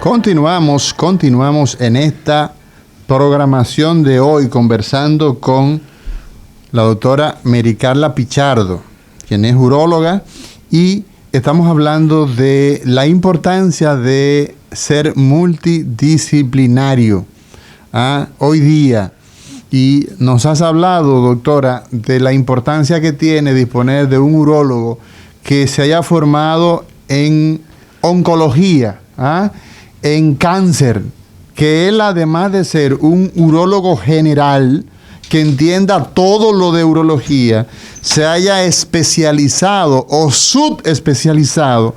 Continuamos en esta programación de hoy conversando con la doctora Mericarla Pichardo, quien es uróloga, y estamos hablando de la importancia de ser multidisciplinario hoy día. Y nos has hablado, doctora, de la importancia que tiene disponer de un urólogo que se haya formado en oncología, en cáncer, que él, además de ser un urólogo general que entienda todo lo de urología, se haya especializado o subespecializado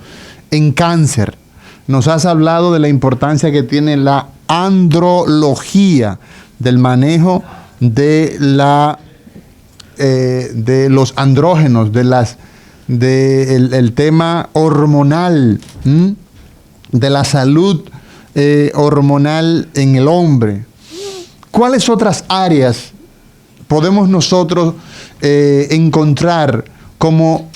en cáncer. Nos has hablado de la importancia que tiene la andrología, del manejo de los andrógenos, el tema hormonal, de la salud hormonal en el hombre. ¿Cuáles otras áreas podemos nosotros encontrar como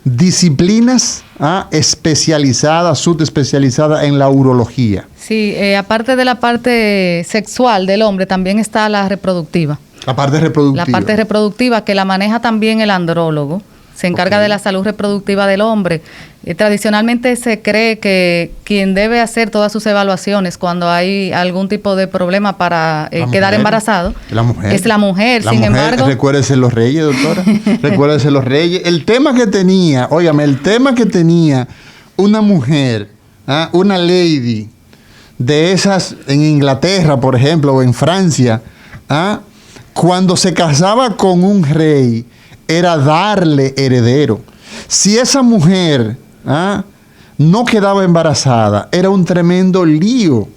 disciplinas especializadas, subespecializadas en la urología? Sí, aparte de la parte sexual del hombre, también está la reproductiva. La parte reproductiva. La parte reproductiva que la maneja también el andrólogo. Se encarga de la salud reproductiva del hombre. Tradicionalmente se cree que quien debe hacer todas sus evaluaciones cuando hay algún tipo de problema para quedar embarazado es la mujer. Sin embargo, recuérdese los reyes, doctora. Recuérdese los reyes. El tema que tenía una mujer, una lady de esas en Inglaterra, por ejemplo, o en Francia, cuando se casaba con un rey, era darle heredero. Si esa mujer no quedaba embarazada, era un tremendo lío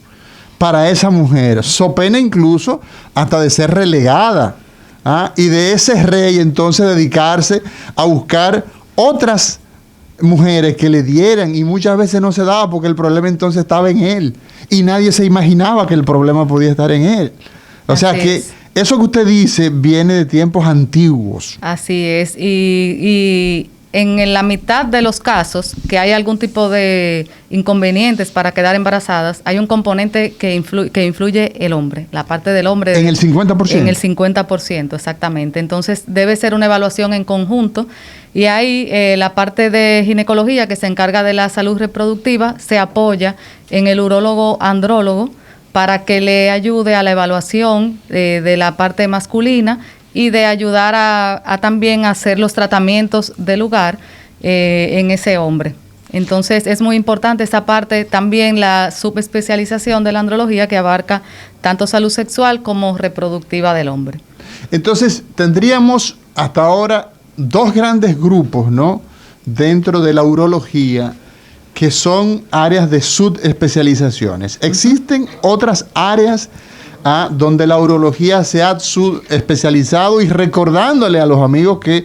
para esa mujer, so pena incluso hasta de ser relegada, y de ese rey entonces dedicarse a buscar otras mujeres que le dieran, y muchas veces no se daba porque el problema entonces estaba en él y nadie se imaginaba que el problema podía estar en él. O sea que eso que usted dice viene de tiempos antiguos. Así es. Y en la mitad de los casos que hay algún tipo de inconvenientes para quedar embarazadas, hay un componente que influye el hombre, la parte del hombre. ¿En el 50%? En el 50%, exactamente. Entonces debe ser una evaluación en conjunto. Y hay la parte de ginecología que se encarga de la salud reproductiva, se apoya en el urólogo andrólogo para que le ayude a la evaluación de la parte masculina y de ayudar a también hacer los tratamientos de lugar en ese hombre. Entonces es muy importante esta parte, también la subespecialización de la andrología que abarca tanto salud sexual como reproductiva del hombre. Entonces tendríamos hasta ahora dos grandes grupos, ¿no?, dentro de la urología, que son áreas de subespecializaciones. Existen otras áreas donde la urología se ha subespecializado, y recordándole a los amigos que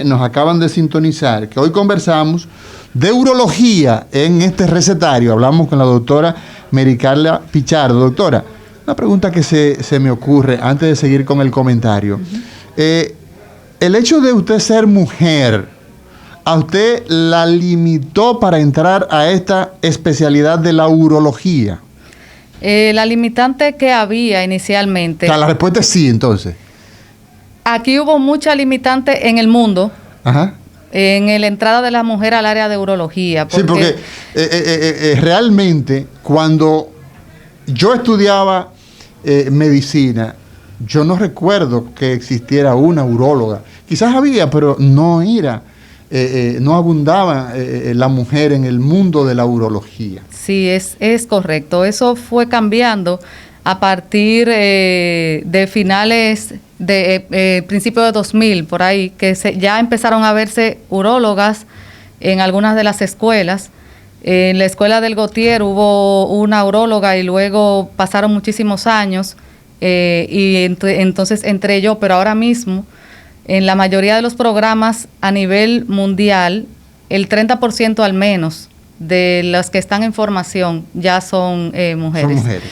nos acaban de sintonizar, que hoy conversamos de urología en este recetario. Hablamos con la doctora Mericarla Pichardo. Doctora, una pregunta que se me ocurre antes de seguir con el comentario. El hecho de usted ser mujer, ¿a usted la limitó para entrar a esta especialidad de la urología? La limitante que había inicialmente... O sea, la respuesta es sí, entonces. Aquí hubo mucha limitante en el mundo, en la entrada de la mujer al área de urología. Sí, porque realmente cuando yo estudiaba medicina, yo no recuerdo que existiera una uróloga. Quizás había, pero no era... no abundaba la mujer en el mundo de la urología. Sí, es correcto. Eso fue cambiando a partir de finales de principios de 2000, por ahí, que ya empezaron a verse urólogas en algunas de las escuelas. En la escuela del Gautier hubo una uróloga y luego pasaron muchísimos años entonces entré yo, pero ahora mismo en la mayoría de los programas a nivel mundial, el 30% al menos de las que están en formación ya son mujeres. Son mujeres.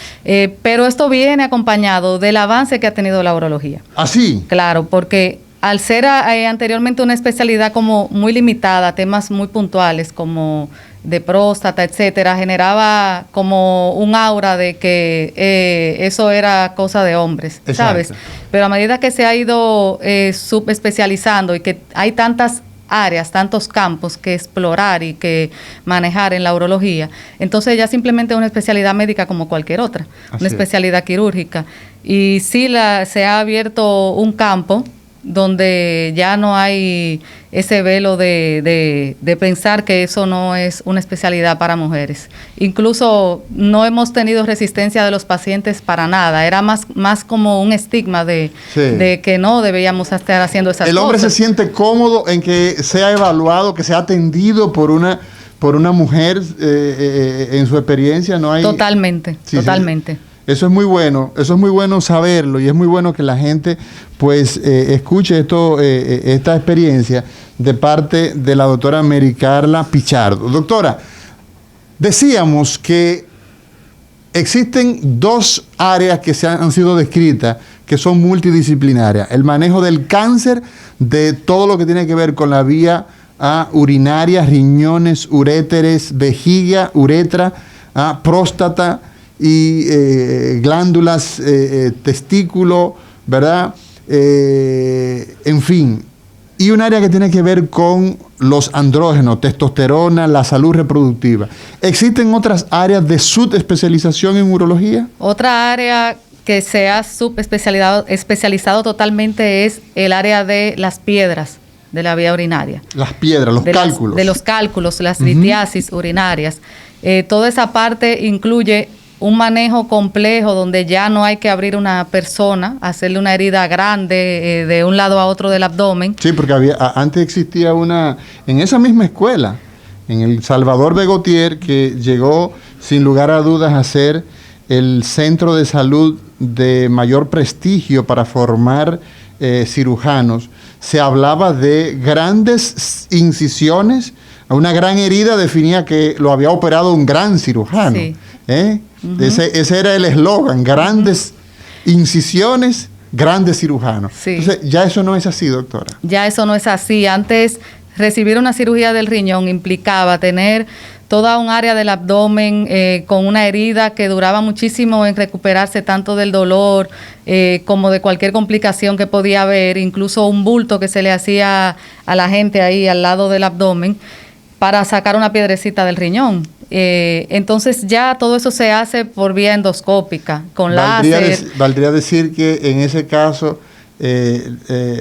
Pero esto viene acompañado del avance que ha tenido la urología. ¿Ah, sí? Claro, porque al ser anteriormente una especialidad como muy limitada, temas muy puntuales como de próstata, etcétera, generaba como un aura de que eso era cosa de hombres, ¿sabes? Exacto. Pero a medida que se ha ido subespecializando y que hay tantas áreas, tantos campos que explorar y que manejar en la urología, entonces ya simplemente es una especialidad médica como cualquier otra, Así una es. especialidad quirúrgica. Y sí se ha abierto un campo donde ya no hay ese velo de pensar que eso no es una especialidad para mujeres. Incluso no hemos tenido resistencia de los pacientes para nada. Era más como un estigma de que no debíamos estar haciendo esas cosas. El hombre se siente cómodo en que sea evaluado, que sea atendido por una mujer en su experiencia. No hay... Totalmente, Sí, totalmente. sí. Eso es muy bueno saberlo, y es muy bueno que la gente pues escuche esta experiencia de parte de la doctora Mary Carla Pichardo. Doctora, decíamos que existen dos áreas que han sido descritas que son multidisciplinarias: el manejo del cáncer, de todo lo que tiene que ver con la vía urinaria, riñones, uréteres, vejiga, uretra, próstata y glándulas, testículo, ¿verdad? En fin. Y un área que tiene que ver con los andrógenos, testosterona, la salud reproductiva. ¿Existen otras áreas de subespecialización en urología? Otra área que se ha especializado totalmente es el área de las piedras de la vía urinaria. Las piedras, los cálculos. De los cálculos, las litiasis urinarias. Toda esa parte incluye un manejo complejo donde ya no hay que abrir una persona, hacerle una herida grande de un lado a otro del abdomen. Sí, porque antes existía en esa misma escuela, en el Salvador Begotier, que llegó sin lugar a dudas a ser el centro de salud de mayor prestigio para formar cirujanos. Se hablaba de grandes incisiones, una gran herida definía que lo había operado un gran cirujano. Sí. Ese era el eslogan: grandes incisiones, grandes cirujanos. Sí. Entonces, ya eso no es así, doctora. Ya eso no es así. Antes, recibir una cirugía del riñón implicaba tener toda un área del abdomen con una herida que duraba muchísimo en recuperarse, tanto del dolor como de cualquier complicación que podía haber, incluso un bulto que se le hacía a la gente ahí al lado del abdomen para sacar una piedrecita del riñón. Entonces ya todo eso se hace por vía endoscópica, con láser. Valdría decir que en ese caso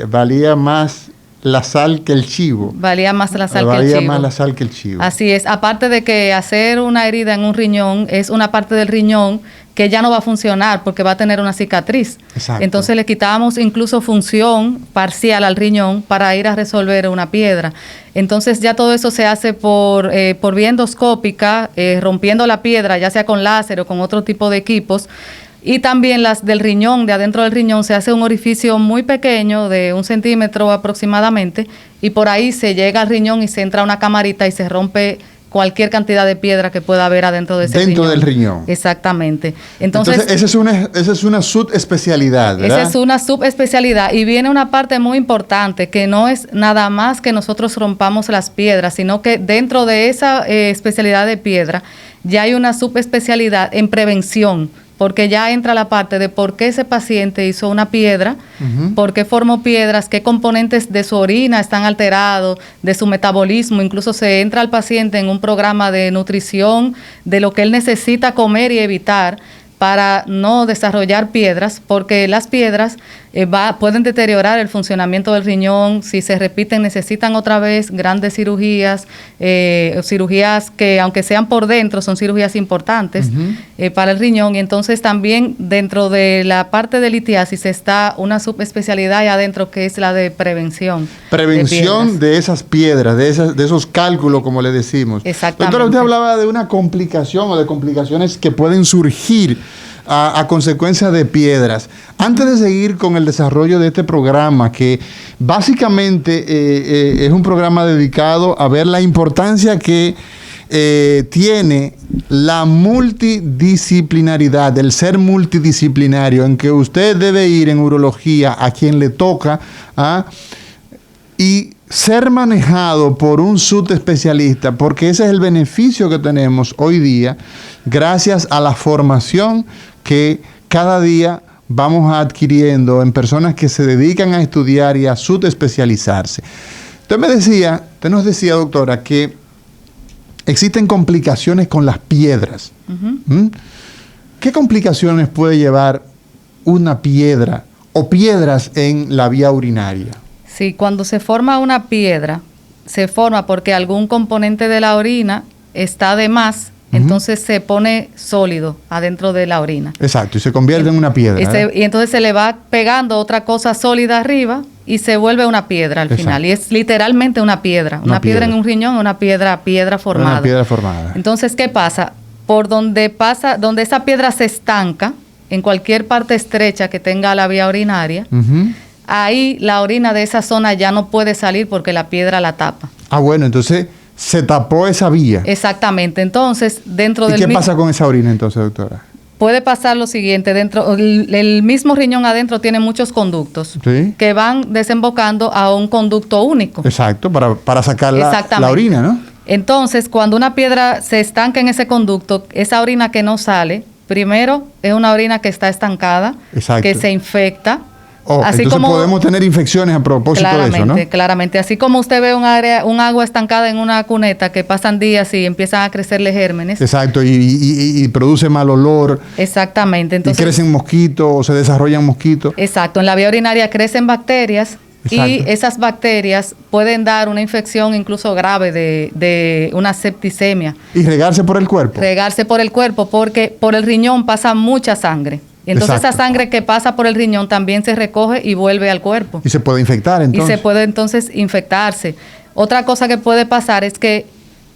valía más la sal que el chivo. Valía más la sal que el chivo. Valía más la sal que el chivo. Así es. Aparte de que hacer una herida en un riñón es una parte del riñón que ya no va a funcionar porque va a tener una cicatriz. Exacto. Entonces le quitábamos incluso función parcial al riñón para ir a resolver una piedra. Entonces ya todo eso se hace por vía endoscópica, rompiendo la piedra, ya sea con láser o con otro tipo de equipos. Y también las del riñón, de adentro del riñón, se hace un orificio muy pequeño, de 1 centímetro aproximadamente, y por ahí se llega al riñón y se entra una camarita y se rompe cualquier cantidad de piedra que pueda haber adentro de ese riñón. Dentro del riñón. Exactamente. Entonces esa es una subespecialidad, ¿verdad? Esa es una subespecialidad, y viene una parte muy importante, que no es nada más que nosotros rompamos las piedras, sino que dentro de esa especialidad de piedra ya hay una subespecialidad en prevención, porque ya entra la parte de por qué ese paciente hizo una piedra, por qué formó piedras, qué componentes de su orina están alterados, de su metabolismo. Incluso se entra al paciente en un programa de nutrición de lo que él necesita comer y evitar para no desarrollar piedras, porque las piedras pueden deteriorar el funcionamiento del riñón. Si se repiten, necesitan otra vez grandes cirugías, cirugías que, aunque sean por dentro, son cirugías importantes para el riñón. Y entonces también dentro de la parte de litiasis está una subespecialidad ahí adentro, que es la de prevención. Prevención de esas piedras, de esos cálculos, como le decimos. Exactamente. Doctora, usted hablaba de una complicación o de complicaciones que pueden surgir a consecuencia de piedras. Antes de seguir con el desarrollo de este programa, que básicamente es un programa dedicado a ver la importancia que tiene la multidisciplinaridad, el ser multidisciplinario, en que usted debe ir en urología a quien le toca, y ser manejado por un subespecialista, porque ese es el beneficio que tenemos hoy día, gracias a la formación que cada día vamos adquiriendo en personas que se dedican a estudiar y a subespecializarse. Usted nos decía, doctora, que existen complicaciones con las piedras. Uh-huh. ¿Qué complicaciones puede llevar una piedra o piedras en la vía urinaria? Sí, cuando se forma una piedra, se forma porque algún componente de la orina está de más, entonces se pone sólido adentro de la orina. Exacto, y se convierte en una piedra. Y entonces se le va pegando otra cosa sólida arriba y se vuelve una piedra al final. Y es literalmente una piedra. Una piedra en un riñón, una piedra formada. Una piedra formada. Entonces, ¿qué pasa? Por donde esa piedra se estanca, en cualquier parte estrecha que tenga la vía urinaria, ahí la orina de esa zona ya no puede salir porque la piedra la tapa. Bueno, entonces se tapó esa vía. Exactamente. Entonces, dentro del... ¿Y qué pasa con esa orina entonces, doctora? Puede pasar lo siguiente, el mismo riñón adentro tiene muchos conductos que van desembocando a un conducto único. Exacto, para sacar la orina, ¿no? Entonces, cuando una piedra se estanca en ese conducto, esa orina que no sale, primero es una orina que está estancada, que se infecta. Así entonces como, podemos tener infecciones a propósito de eso, ¿no? Claramente. Así como usted ve un agua estancada en una cuneta que pasan días y empiezan a crecerle gérmenes. Exacto, y produce mal olor. Exactamente. Entonces, y crecen mosquitos o se desarrollan mosquitos. Exacto. En la vía urinaria crecen bacterias. Exacto. Y esas bacterias pueden dar una infección incluso grave de una septicemia. ¿Y regarse por el cuerpo? Regarse por el cuerpo porque por el riñón pasa mucha sangre. Y entonces esa sangre que pasa por el riñón también se recoge y vuelve al cuerpo. Y se puede infectar entonces. Y se puede entonces infectarse. Otra cosa que puede pasar es que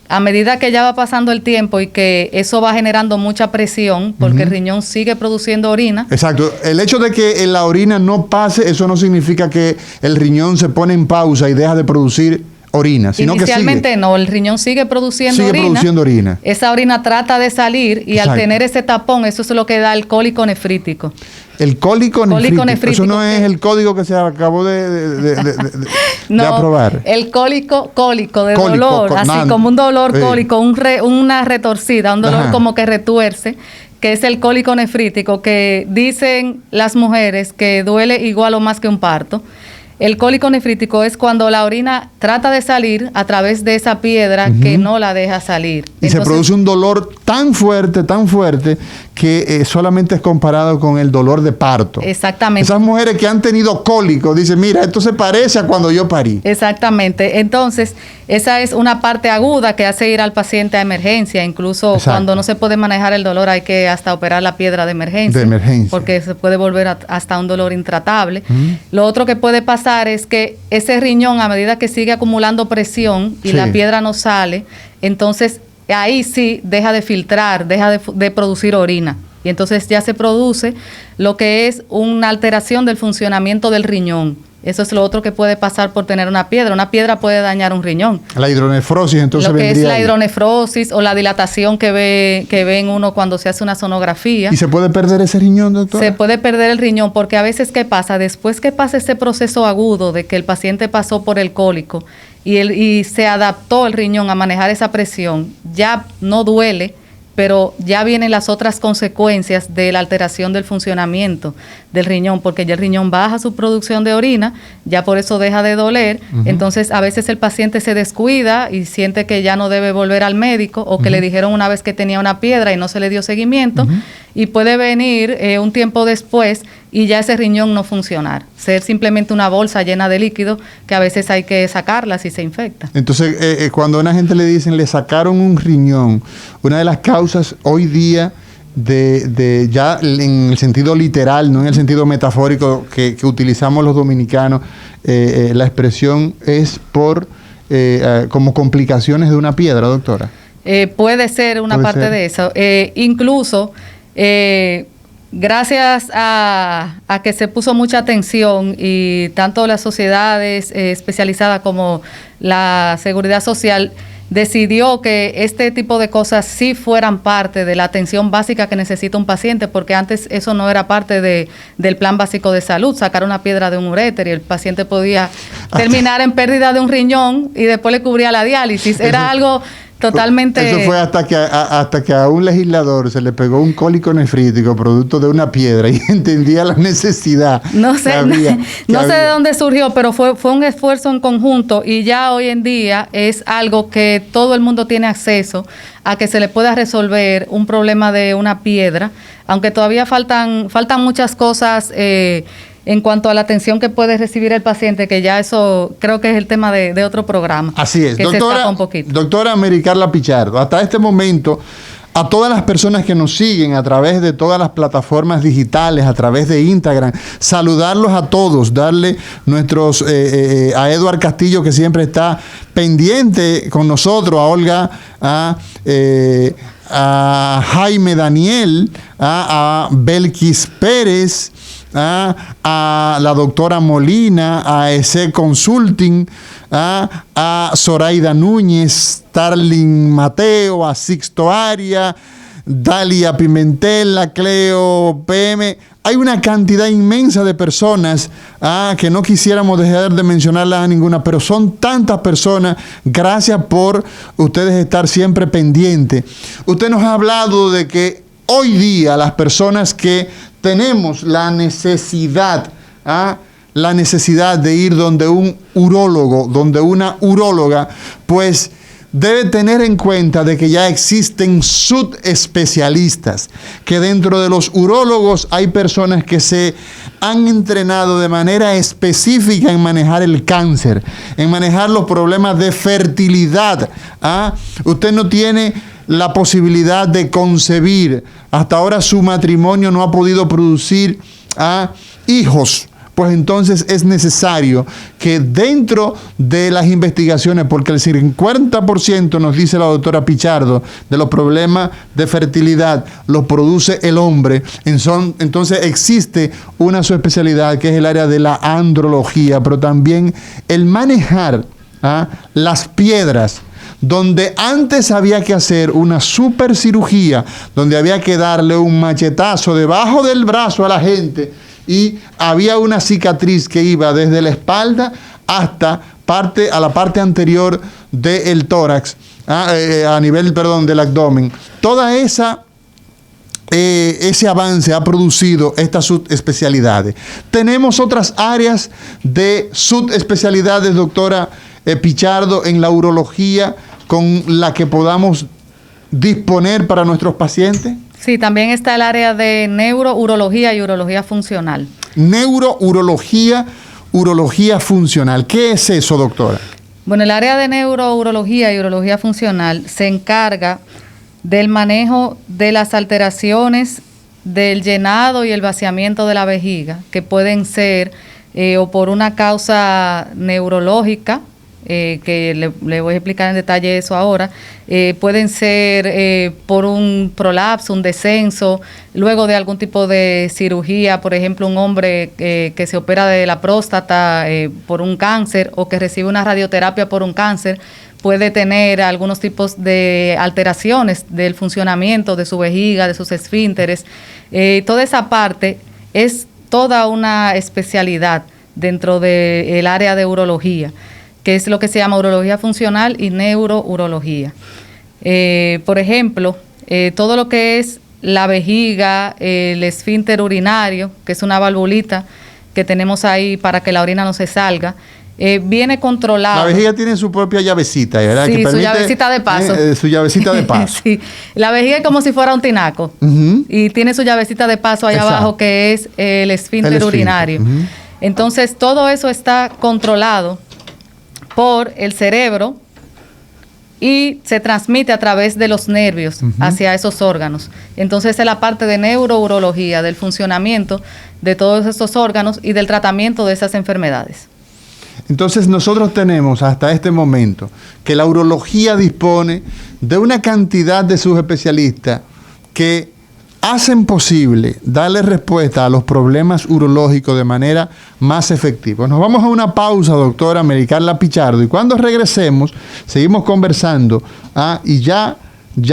a medida que ya va pasando el tiempo y que eso va generando mucha presión, porque el riñón sigue produciendo orina. Exacto. El hecho de que la orina no pase, eso no significa que el riñón se pone en pausa y deja de producir orina, sino inicialmente que no, el riñón sigue produciendo orina. Esa orina trata de salir y al tener ese tapón, eso es lo que da el cólico nefrítico. El cólico nefrítico. Eso no es el código que se acabó de aprobar. El cólico de dolor, así como un dolor cólico, una retorcida, un dolor como que retuerce, que es el cólico nefrítico, que dicen las mujeres que duele igual o más que un parto. El cólico nefrítico es cuando la orina trata de salir a través de esa piedra que no la deja salir. Y entonces, se produce un dolor tan fuerte, que solamente es comparado con el dolor de parto. Exactamente. Esas mujeres que han tenido cólico dicen, mira, esto se parece a cuando yo parí. Exactamente. Entonces, esa es una parte aguda que hace ir al paciente a emergencia. Incluso cuando no se puede manejar el dolor, hay que hasta operar la piedra de emergencia. Porque se puede volver hasta un dolor intratable. Lo otro que puede pasar es que ese riñón, a medida que sigue acumulando presión y la piedra no sale, entonces ahí sí deja de filtrar, deja de producir orina. Y entonces ya se produce lo que es una alteración del funcionamiento del riñón. Eso es lo otro que puede pasar por tener una piedra. Una piedra puede dañar un riñón. La hidronefrosis, entonces lo que es la hidronefrosis o la dilatación que ve en uno cuando se hace una sonografía. ¿Y se puede perder ese riñón, doctor? Se puede perder el riñón porque a veces, ¿qué pasa? Después que pasa ese proceso agudo de que el paciente pasó por el cólico y se adaptó el riñón a manejar esa presión, ya no duele, pero ya vienen las otras consecuencias de la alteración del funcionamiento del riñón, porque ya el riñón baja su producción de orina, ya por eso deja de doler. Entonces a veces el paciente se descuida y siente que ya no debe volver al médico o que le dijeron una vez que tenía una piedra y no se le dio seguimiento, y puede venir un tiempo después y ya ese riñón no funcionar, ser simplemente una bolsa llena de líquido que a veces hay que sacarla si se infecta. Entonces, cuando a una gente le dicen le sacaron un riñón, una de las causas hoy día de ya en el sentido literal, no en el sentido metafórico que utilizamos los dominicanos, la expresión es por como complicaciones de una piedra, doctora. Puede ser una parte de eso. Incluso gracias a que se puso mucha atención y tanto las sociedades especializadas como la seguridad social decidió que este tipo de cosas sí fueran parte de la atención básica que necesita un paciente, porque antes eso no era parte del plan básico de salud, sacar una piedra de un uréter y el paciente podía terminar en pérdida de un riñón y después le cubría la diálisis. Era algo totalmente... Eso fue hasta que a un legislador se le pegó un cólico nefrítico producto de una piedra y entendía la necesidad. No sé de dónde surgió, pero fue un esfuerzo en conjunto y ya hoy en día es algo que todo el mundo tiene acceso a, que se le pueda resolver un problema de una piedra, aunque todavía faltan muchas cosas en cuanto a la atención que puede recibir el paciente, que ya eso creo que es el tema de otro programa. Así es, que doctora Mary Carla Pichardo, hasta este momento, a todas las personas que nos siguen a través de todas las plataformas digitales, a través de Instagram, saludarlos a todos, darle a Eduard Castillo, que siempre está pendiente con nosotros, a Olga, a Jaime Daniel, a Belkis Pérez, a la doctora Molina, a ESE Consulting, a Zoraida Núñez, Starling Mateo, a Sixto Aria, Dalia Pimentel, a Cleo PM. Hay una cantidad inmensa de personas que no quisiéramos dejar de mencionarlas a ninguna, pero son tantas personas. Gracias por ustedes estar siempre pendientes. Usted nos ha hablado de que hoy día las personas que tenemos la necesidad de ir donde un urólogo, donde una uróloga, pues debe tener en cuenta de que ya existen subespecialistas, que dentro de los urólogos hay personas que se han entrenado de manera específica en manejar el cáncer, en manejar los problemas de fertilidad. Usted no tiene la posibilidad de concebir. Hasta ahora su matrimonio no ha podido producir hijos. Pues entonces es necesario que dentro de las investigaciones, porque el 50% nos dice la doctora Pichardo de los problemas de fertilidad los produce el hombre, entonces existe una subespecialidad que es el área de la andrología, pero también el manejar las piedras, donde antes había que hacer una super cirugía, donde había que darle un machetazo debajo del brazo a la gente y había una cicatriz que iba desde la espalda hasta la parte anterior del tórax, a nivel, del abdomen. Toda ese avance ha producido estas subespecialidades. Tenemos otras áreas de subespecialidades, doctora Pichardo, en la urología, con la que podamos disponer para nuestros pacientes. Sí, también está el área de neurourología y urología funcional. Neurourología, urología funcional. ¿Qué es eso, doctora? Bueno, el área de neurourología y urología funcional se encarga del manejo de las alteraciones del llenado y el vaciamiento de la vejiga, que pueden ser o por una causa neurológica, que le voy a explicar en detalle eso ahora, pueden ser por un prolapso, un descenso, luego de algún tipo de cirugía, por ejemplo, un hombre que se opera de la próstata por un cáncer o que recibe una radioterapia por un cáncer, puede tener algunos tipos de alteraciones del funcionamiento de su vejiga, de sus esfínteres. Toda esa parte es toda una especialidad dentro del área de urología, que es lo que se llama urología funcional y neurourología. Por ejemplo, todo lo que es la vejiga, el esfínter urinario, que es una valvulita que tenemos ahí para que la orina no se salga, viene controlado. La vejiga tiene su propia llavecita, ¿verdad? Sí, que permite, su llavecita de paso. Su llavecita de paso. Sí, la vejiga es como si fuera un tinaco. Y tiene su llavecita de paso allá abajo, que es el esfínter urinario. Entonces, todo eso está controlado por el cerebro y se transmite a través de los nervios hacia esos órganos. Entonces es la parte de neurourología, del funcionamiento de todos estos órganos y del tratamiento de esas enfermedades. Entonces nosotros tenemos hasta este momento que la urología dispone de una cantidad de subespecialistas que hacen posible darle respuesta a los problemas urológicos de manera más efectiva. Nos vamos a una pausa, doctora Mary Carla Pichardo, y cuando regresemos seguimos conversando y ya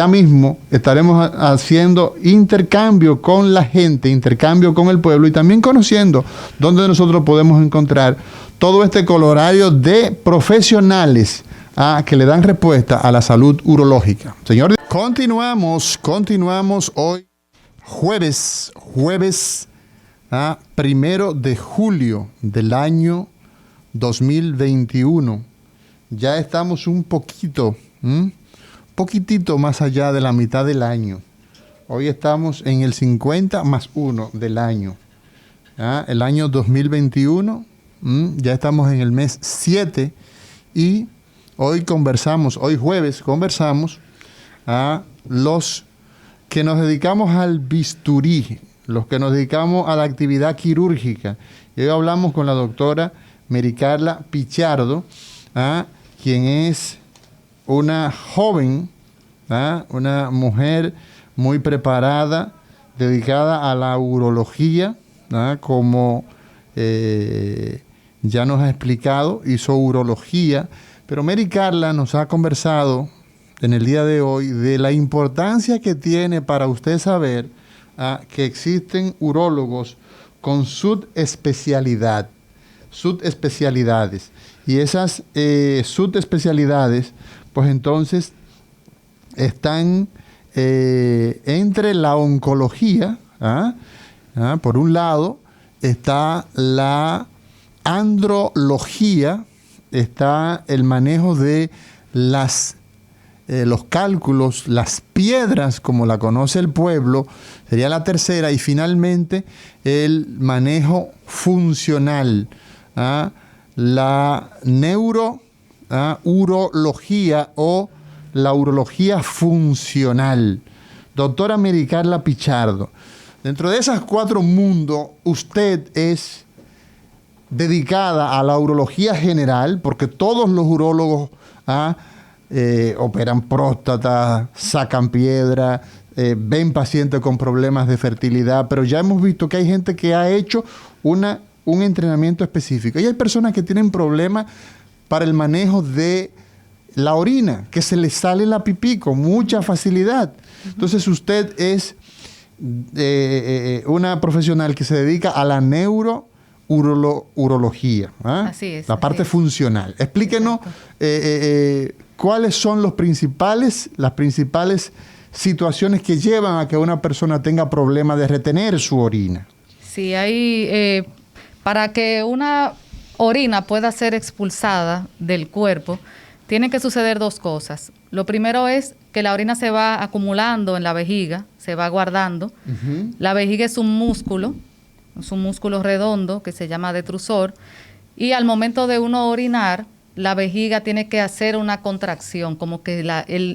mismo estaremos haciendo intercambio con la gente, intercambio con el pueblo y también conociendo dónde nosotros podemos encontrar todo este colorario de profesionales que le dan respuesta a la salud urológica. Señor, continuamos hoy jueves 1 de julio del año 2021. Ya estamos un poquitito más allá de la mitad del año. Hoy estamos en el 50+1 del año. El año 2021, ya estamos en el mes 7 y hoy jueves conversamos a los que nos dedicamos al bisturí, los que nos dedicamos a la actividad quirúrgica. Y hoy hablamos con la doctora Mary Carla Pichardo, quien es una joven, una mujer muy preparada, dedicada a la urología, como ya nos ha explicado, hizo urología, pero Mary Carla nos ha conversado en el día de hoy de la importancia que tiene para usted saber que existen urólogos con subespecialidades. Y esas subespecialidades, pues entonces, están entre la oncología, por un lado, está la andrología, está el manejo de los cálculos, las piedras, como la conoce el pueblo, sería la tercera, y finalmente el manejo funcional, la urología o la urología funcional. Doctora Mary Carla Pichardo, dentro de esos 4 mundos, usted es dedicada a la urología general, porque todos los urólogos operan próstata, sacan piedra, ven pacientes con problemas de fertilidad, pero ya hemos visto que hay gente que ha hecho un entrenamiento específico. Y hay personas que tienen problemas para el manejo de la orina, que se les sale la pipí con mucha facilidad. Entonces usted es una profesional que se dedica a la urología, Así es. La parte funcional. Explíquenos cuáles son las principales situaciones que llevan a que una persona tenga problemas de retener su orina. Sí, hay para que una orina pueda ser expulsada del cuerpo, tienen que suceder 2 cosas. Lo primero es que la orina se va acumulando en la vejiga, se va guardando. Uh-huh. La vejiga es un músculo redondo que se llama detrusor, y al momento de uno orinar, la vejiga tiene que hacer una contracción, como que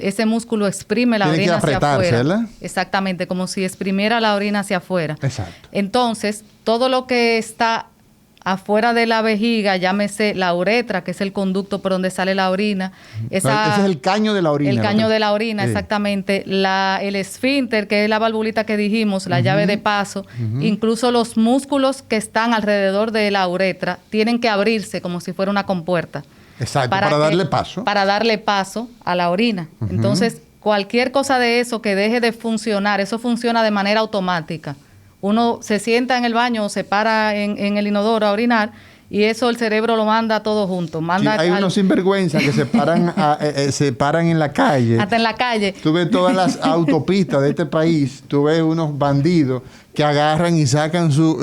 ese músculo exprime la orina hacia afuera. ¿Verdad? Exactamente, como si exprimiera la orina hacia afuera. Exacto. Entonces, todo lo que está afuera de la vejiga, llámese la uretra, que es el conducto por donde sale la orina. Ese es el caño de la orina. El caño de la orina, sí. Exactamente. El esfínter, que es la valvulita que dijimos, la llave de paso. Incluso los músculos que están alrededor de la uretra tienen que abrirse como si fuera una compuerta. Exacto, para darle paso. Para darle paso a la orina. Entonces, cualquier cosa de eso que deje de funcionar, eso funciona de manera automática. Uno se sienta en el baño o se para en el inodoro a orinar y eso el cerebro lo manda todo junto. Hay unos sinvergüenzas que se paran en la calle. Hasta en la calle. Tú ves todas las autopistas de este país, tú ves unos bandidos que agarran y sacan su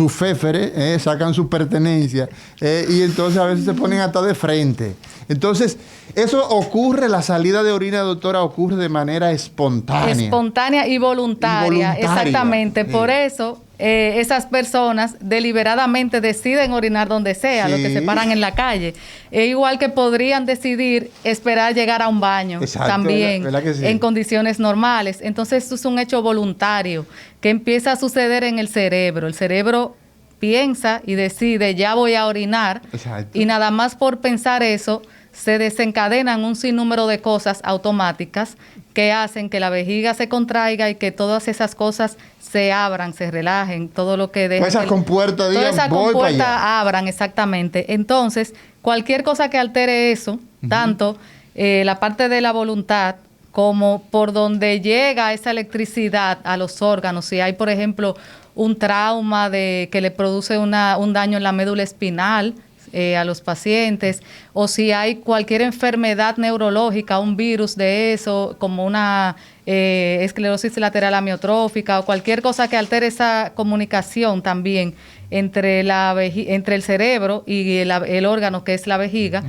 féfere, sacan su pertenencia, y entonces a veces se ponen hasta de frente. Entonces, eso ocurre, la salida de orina, doctora, ocurre de manera espontánea. Espontánea y voluntaria. Exactamente. Por eso, esas personas deliberadamente deciden orinar donde sea, los que se paran en la calle. Igual que podrían decidir esperar llegar a un baño. Exacto, también, ¿verdad que sí? En condiciones normales. Entonces, esto es un hecho voluntario que empieza a suceder en el cerebro. El cerebro piensa y decide, ya voy a orinar. Exacto. Y nada más por pensar eso, se desencadenan un sinnúmero de cosas automáticas que hacen que la vejiga se contraiga y que todas esas cosas se abran, se relajen, todo lo que deja. Pues esas compuertas, digan, todas esas voy para compuertas allá. abran, exactamente. Entonces, cualquier cosa que altere eso, tanto la parte de la voluntad como por donde llega esa electricidad a los órganos, si hay, por ejemplo, un trauma que le produce un daño en la médula espinal, a los pacientes, o si hay cualquier enfermedad neurológica, un virus de eso, como una esclerosis lateral amiotrófica o cualquier cosa que altere esa comunicación también entre el cerebro y el órgano que es la vejiga,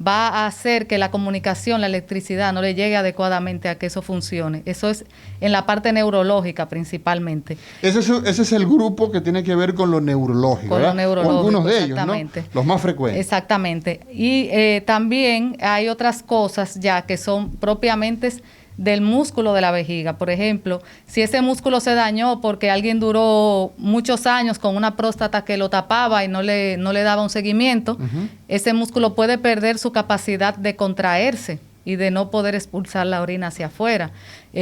va a hacer que la comunicación, la electricidad no le llegue adecuadamente a que eso funcione. Eso es en la parte neurológica principalmente. Ese es el grupo que tiene que ver con lo neurológico, Con ¿verdad? lo neurológico, o algunos de ellos, ¿no? exactamente. Los más frecuentes. Exactamente. Y también hay otras cosas ya que son propiamente del músculo de la vejiga. Por ejemplo, si ese músculo se dañó porque alguien duró muchos años con una próstata que lo tapaba y no le daba un seguimiento, ese músculo puede perder su capacidad de contraerse y de no poder expulsar la orina hacia afuera.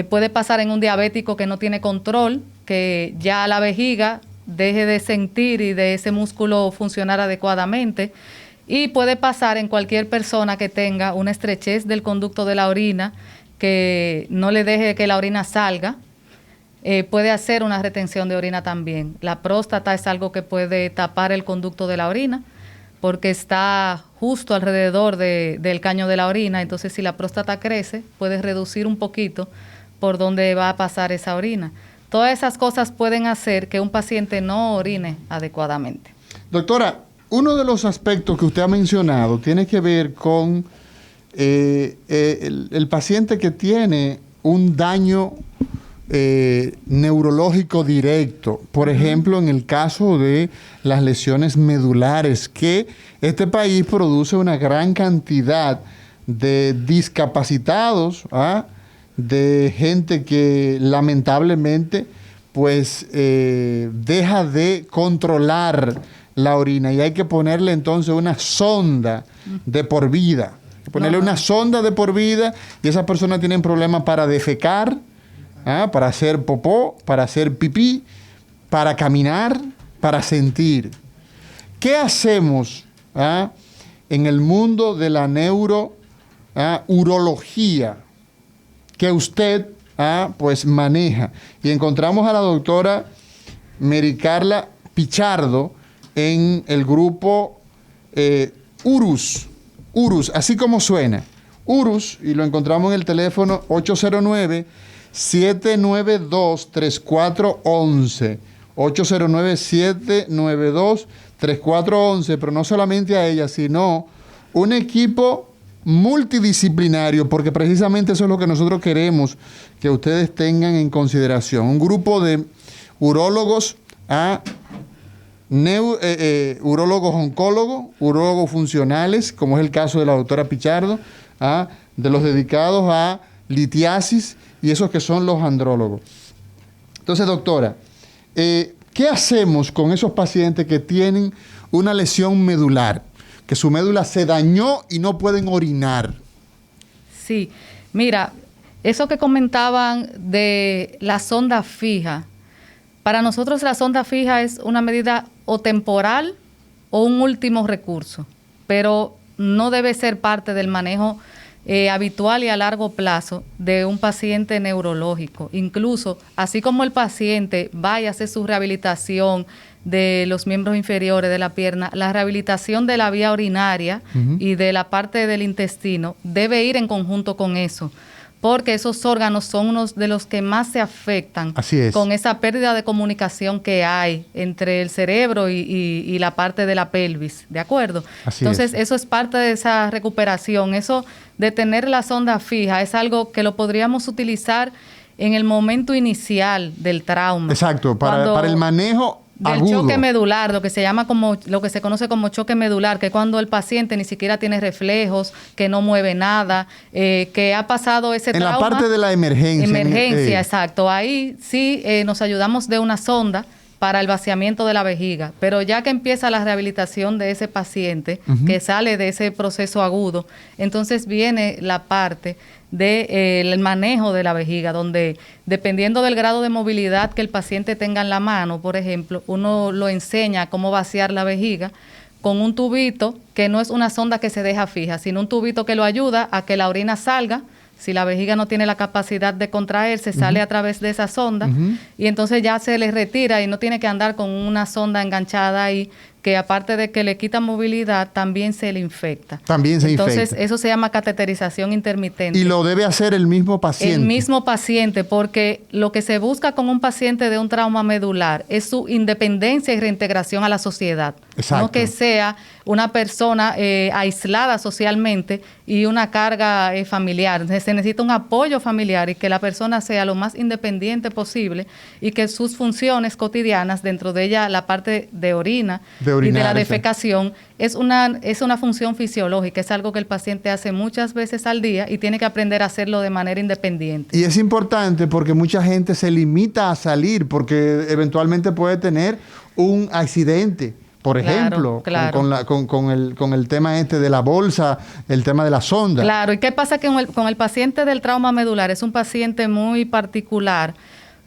Puede pasar en un diabético que no tiene control, que ya la vejiga deje de sentir y de ese músculo funcionar adecuadamente. Y puede pasar en cualquier persona que tenga una estrechez del conducto de la orina, que no le deje que la orina salga, puede hacer una retención de orina también. La próstata es algo que puede tapar el conducto de la orina porque está justo alrededor del caño de la orina. Entonces, si la próstata crece, puede reducir un poquito por donde va a pasar esa orina. Todas esas cosas pueden hacer que un paciente no orine adecuadamente. Doctora, uno de los aspectos que usted ha mencionado tiene que ver con el paciente que tiene un daño neurológico directo, por ejemplo, en el caso de las lesiones medulares, que este país produce una gran cantidad de discapacitados, de gente que lamentablemente pues deja de controlar la orina y hay que ponerle entonces una sonda de por vida. Ponerle una sonda de por vida y esas personas tienen problemas para defecar, para hacer popó, para hacer pipí, para caminar, para sentir. ¿Qué hacemos en el mundo de la urología que usted pues maneja? Y encontramos a la doctora Mary Carla Pichardo en el grupo URUS, así como suena, URUS, y lo encontramos en el teléfono 809-792-3411, 809-792-3411, pero no solamente a ella, sino un equipo multidisciplinario, porque precisamente eso es lo que nosotros queremos que ustedes tengan en consideración, un grupo de urólogos urólogos oncólogos, urólogos funcionales, como es el caso de la doctora Pichardo, de los dedicados a litiasis y esos que son los andrólogos. Entonces, doctora, ¿qué hacemos con esos pacientes que tienen una lesión medular, que su médula se dañó y no pueden orinar? Sí, mira, eso que comentaban de la sonda fija, para nosotros la sonda fija es una medida o temporal o un último recurso, pero no debe ser parte del manejo habitual y a largo plazo de un paciente neurológico. Incluso, así como el paciente vaya a hacer su rehabilitación de los miembros inferiores de la pierna, la rehabilitación de la vía urinaria y de la parte del intestino debe ir en conjunto con eso, porque esos órganos son unos de los que más se afectan con esa pérdida de comunicación que hay entre el cerebro y la parte de la pelvis, ¿de acuerdo? Entonces, eso es parte de esa recuperación. Eso de tener la sonda fija es algo que lo podríamos utilizar en el momento inicial del trauma. Exacto, para el manejo del agudo. Choque medular, lo que se llama lo que se conoce como choque medular, que cuando el paciente ni siquiera tiene reflejos, que no mueve nada, que ha pasado ese trauma. En la parte de la emergencia. Exacto. Ahí sí nos ayudamos de una sonda para el vaciamiento de la vejiga, pero ya que empieza la rehabilitación de ese paciente, que sale de ese proceso agudo, entonces viene la parte del manejo de la vejiga, donde dependiendo del grado de movilidad que el paciente tenga en la mano, por ejemplo, uno lo enseña cómo vaciar la vejiga con un tubito que no es una sonda que se deja fija, sino un tubito que lo ayuda a que la orina salga. Si la vejiga no tiene la capacidad de contraerse, sale a través de esa sonda y entonces ya se le retira y no tiene que andar con una sonda enganchada ahí, que aparte de que le quita movilidad, también se le infecta. Entonces, eso se llama cateterización intermitente. Y lo debe hacer el mismo paciente. El mismo paciente, porque lo que se busca con un paciente de un trauma medular es su independencia y reintegración a la sociedad. Exacto. No que sea una persona aislada socialmente y una carga familiar. Se necesita un apoyo familiar y que la persona sea lo más independiente posible y que sus funciones cotidianas, dentro de ella la parte de orina, y de la defecación, es una función fisiológica, es algo que el paciente hace muchas veces al día y tiene que aprender a hacerlo de manera independiente. Y es importante porque mucha gente se limita a salir porque eventualmente puede tener un accidente. Por ejemplo, claro. Con el tema este de la bolsa, el tema de la sonda. Claro, ¿y qué pasa con el paciente del trauma medular? Es un paciente muy particular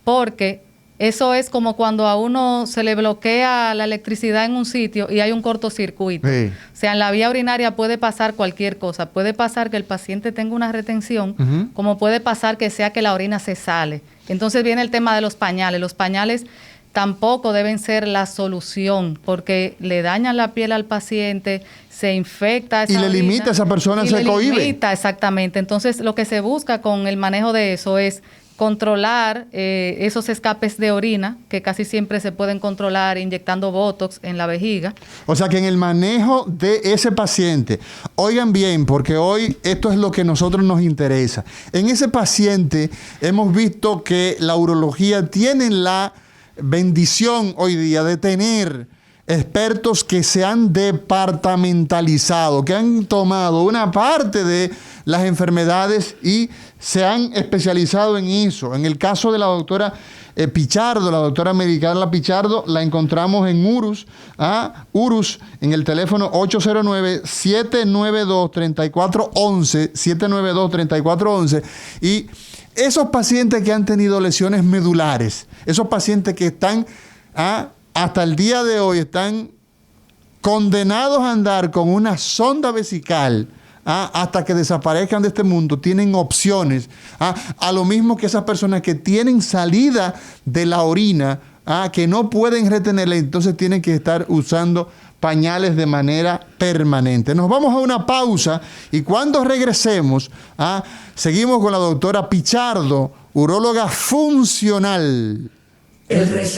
porque eso es como cuando a uno se le bloquea la electricidad en un sitio y hay un cortocircuito. Sí. O sea, en la vía urinaria puede pasar cualquier cosa. Puede pasar que el paciente tenga una retención, como puede pasar que sea que la orina se sale. Entonces viene el tema de los pañales. Los pañales tampoco deben ser la solución porque le dañan la piel al paciente, se infecta esa y le orina, limita a esa persona, se cohíbe. Limita, exactamente. Entonces, lo que se busca con el manejo de eso es controlar esos escapes de orina, que casi siempre se pueden controlar inyectando Botox en la vejiga. O sea que en el manejo de ese paciente, oigan bien, porque hoy esto es lo que a nosotros nos interesa. En ese paciente hemos visto que la urología tiene la bendición hoy día de tener expertos que se han departamentalizado, que han tomado una parte de las enfermedades y se han especializado en eso. En el caso de la doctora Pichardo, la doctora Mericarla Pichardo, la encontramos en URUS, URUS en el teléfono 809-792-3411, 792-3411, y esos pacientes que han tenido lesiones medulares, esos pacientes que están hasta el día de hoy están condenados a andar con una sonda vesical hasta que desaparezcan de este mundo, tienen opciones, a lo mismo que esas personas que tienen salida de la orina, que no pueden retenerla, entonces tienen que estar usando pañales de manera permanente. Nos vamos a una pausa y cuando regresemos, seguimos con la doctora Pichardo, uróloga funcional.